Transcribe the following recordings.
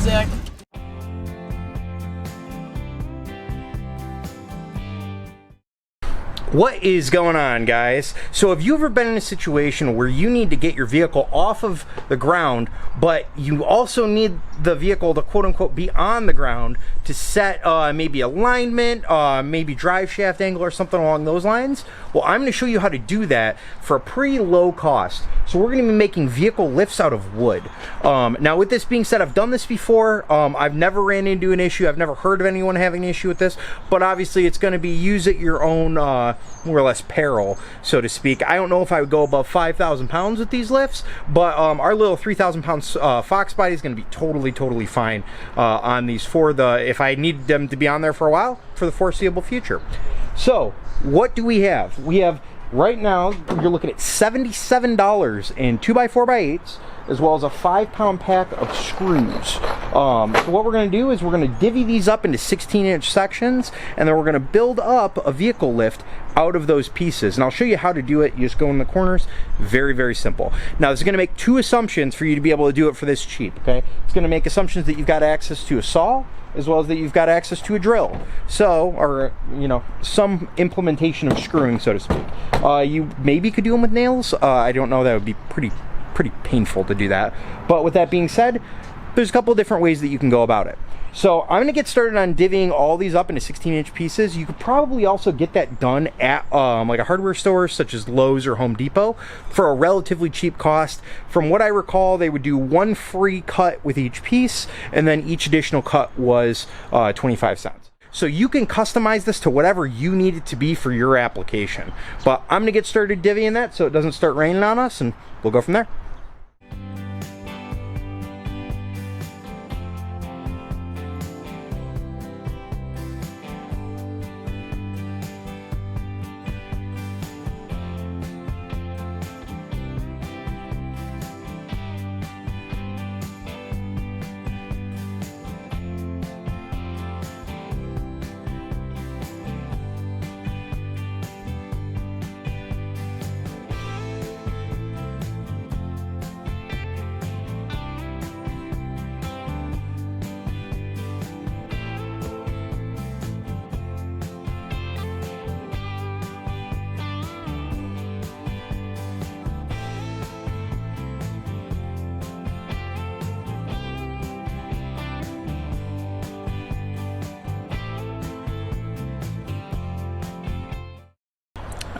sec. What is going on, guys? So have you ever been in a situation where you need to get your vehicle off of the ground, but you also need the vehicle to quote-unquote be on the ground to set maybe alignment, maybe drive shaft angle or something along those lines? Well, I'm going to show you how to do that for a pretty low cost. So we're going to be making vehicle lifts out of wood. Now, with this being said, I've done this before. I've never ran into an issue. I've never heard of anyone having an issue with this, but obviously it's going to be use at your own more or less peril, so to speak. I don't know if I would go above 5,000 pounds with these lifts, but our little 3,000 pounds Fox body is going to be totally fine on these for if I need them to be on there for a while, for the foreseeable future. So what do we have? We have right now, you're looking at $77 in 2x4x8s, as well as a 5-pound pack of screws. So what we're going to do is we're going to divvy these up into 16-inch sections, and then we're going to build up a vehicle lift out of those pieces. And I'll show you how to do it. You just go in the corners. Very simple. Now, this is going to make two assumptions for you to be able to do it for this cheap, okay? It's going to make assumptions that you've got access to a saw, as well as that you've got access to a drill. So, or, you know, some implementation of screwing, so to speak. You maybe could do them with nails. I don't know. That would be pretty painful to do that. But with that being said, there's a couple of different ways that you can go about it. So I'm going to get started on divvying all these up into 16-inch pieces. You could probably also get that done at like a hardware store such as Lowe's or Home Depot for a relatively cheap cost. From what I recall, they would do one free cut with each piece, and then each additional cut was 25 cents. So you can customize this to whatever you need it to be for your application. But I'm going to get started divvying that so it doesn't start raining on us, and we'll go from there.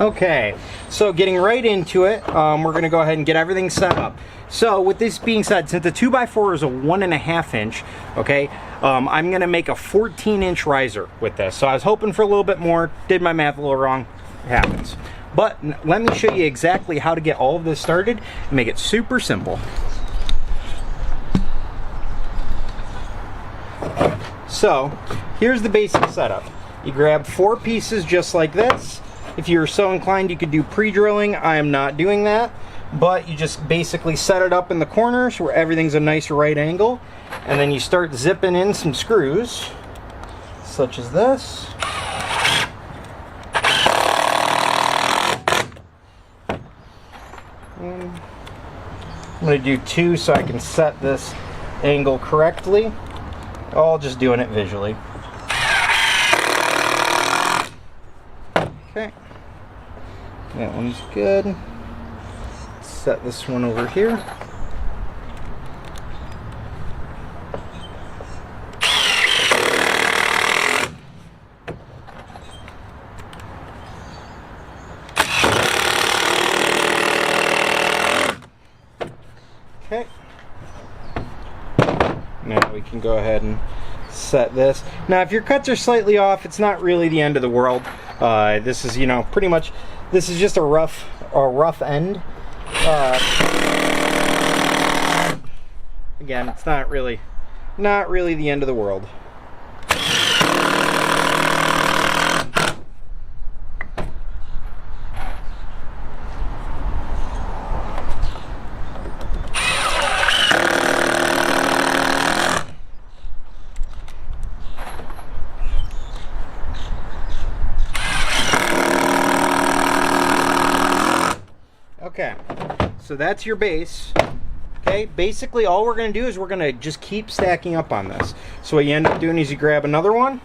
Okay, so getting right into it, we're going to go ahead and get everything set up. So with this being said, since the 2x4 is a 1.5 inch, okay, I'm going to make a 14-inch riser with this. So I was hoping for a little bit more, did my math a little wrong, it happens. But let me show you exactly how to get all of this started and make it super simple. So here's the basic setup. You grab 4 pieces just like this. If you're so inclined, you could do pre-drilling. I am not doing that, but you just basically set it up in the corners where everything's a nice right angle, and then you start zipping in some screws, such as this. And I'm going to do 2 so I can set this angle correctly. All just doing it visually. Okay. That one's good. Set this one over here. Okay. Now we can go ahead and set this. Now if your cuts are slightly off, it's not really the end of the world. This is, you know, pretty much, this is just a rough end. Again, it's not really the end of the world. Okay, so that's your base. Okay, basically all we're going to do is we're going to just keep stacking up on this. So what you end up doing is you grab another one,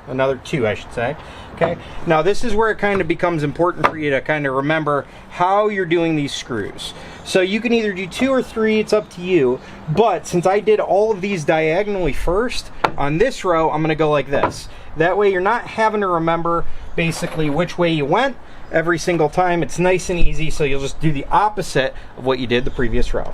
another two I should say. Okay, now this is where it kind of becomes important for you to kind of remember how you're doing these screws. So you can either do 2 or 3, it's up to you, but since I did all of these diagonally first, on this row I'm going to go like this. That way you're not having to remember basically which way you went every single time. It's nice and easy, so you'll just do the opposite of what you did the previous row.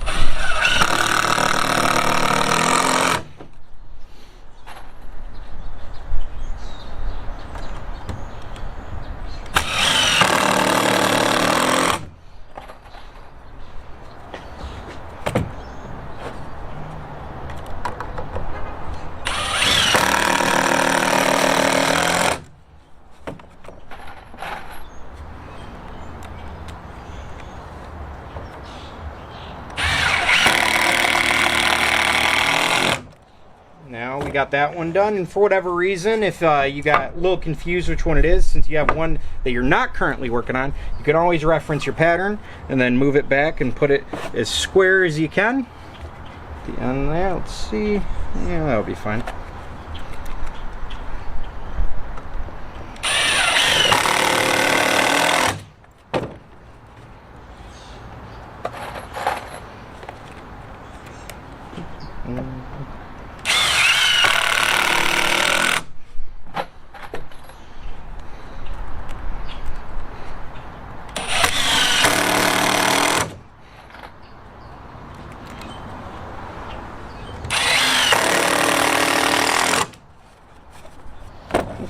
Now we got that one done, and for whatever reason, if you got a little confused which one it is, since you have one that you're not currently working on, you can always reference your pattern and then move it back and put it as square as you can. At the end there, let's see. Yeah, that'll be fine.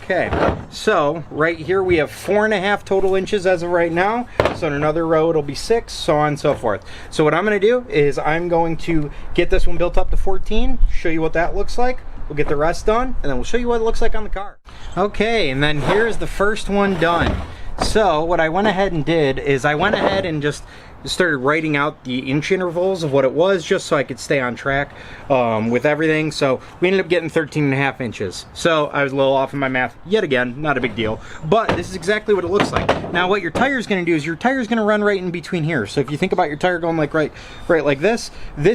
Okay, so right here we have 4.5 total inches as of right now. So in another row it'll be 6, so on and so forth. So what I'm going to do is I'm going to get this one built up to 14, show you what that looks like. We'll get the rest done, and then we'll show you what it looks like on the car. Okay, and then here's the first one done. So what I went ahead and did is I went ahead and just started writing out the inch intervals of what it was, just so I could stay on track with everything. So we ended up getting 13.5 inches. So I was a little off in my math yet again, not a big deal, but this is exactly what it looks like. Now what your tire is going to do is your tire is going to run right in between here. So if you think about your tire going like right like this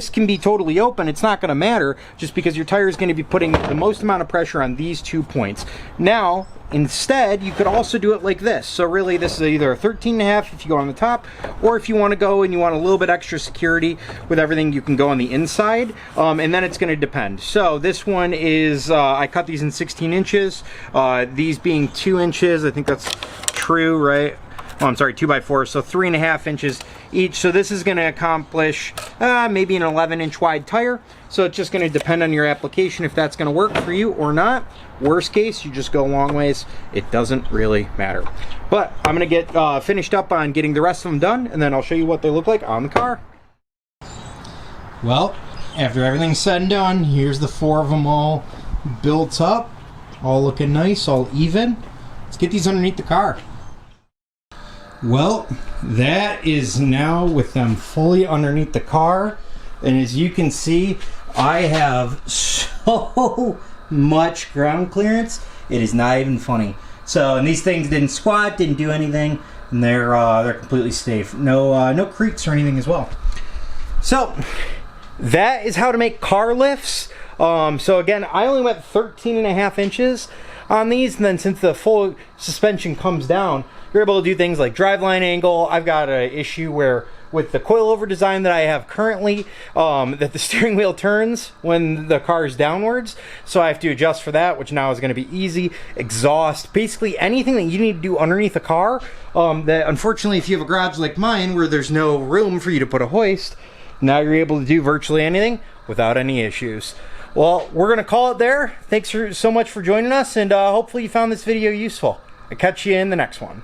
can be totally open. It's not going to matter, just because your tire is going to be putting the most amount of pressure on these 2 points. Now instead, you could also do it like this. So really this is either a 13.5 if you go on the top, or if you want to go and you want a little bit extra security with everything, you can go on the inside, and then it's going to depend. So this one is, I cut these in 16 inches, these being 2 inches, I think that's true, right? Oh, I'm sorry, 2x4, so 3.5 inches each. So this is going to accomplish maybe an 11-inch wide tire. So it's just going to depend on your application if that's going to work for you or not. Worst case, you just go a long ways. It doesn't really matter. But I'm going to get finished up on getting the rest of them done, and then I'll show you what they look like on the car. Well, after everything's said and done, here's the 4 of them all built up, all looking nice, all even. Let's get these underneath the car. Well, that is now with them fully underneath the car, and as you can see, I have so much ground clearance, it is not even funny. So, and these things didn't squat, didn't do anything, and they're completely safe. No creaks or anything as well. So that is how to make car lifts. So again, I only went 13.5 inches on these, and then since the full suspension comes down, you're able to do things like driveline angle. I've got an issue where with the coilover design that I have currently, that the steering wheel turns when the car is downwards, so I have to adjust for that, which now is going to be easy. Exhaust, basically anything that you need to do underneath a car, that unfortunately if you have a garage like mine where there's no room for you to put a hoist, now you're able to do virtually anything without any issues. Well, we're going to call it there. Thanks so much for joining us, and hopefully you found this video useful. I'll catch you in the next one.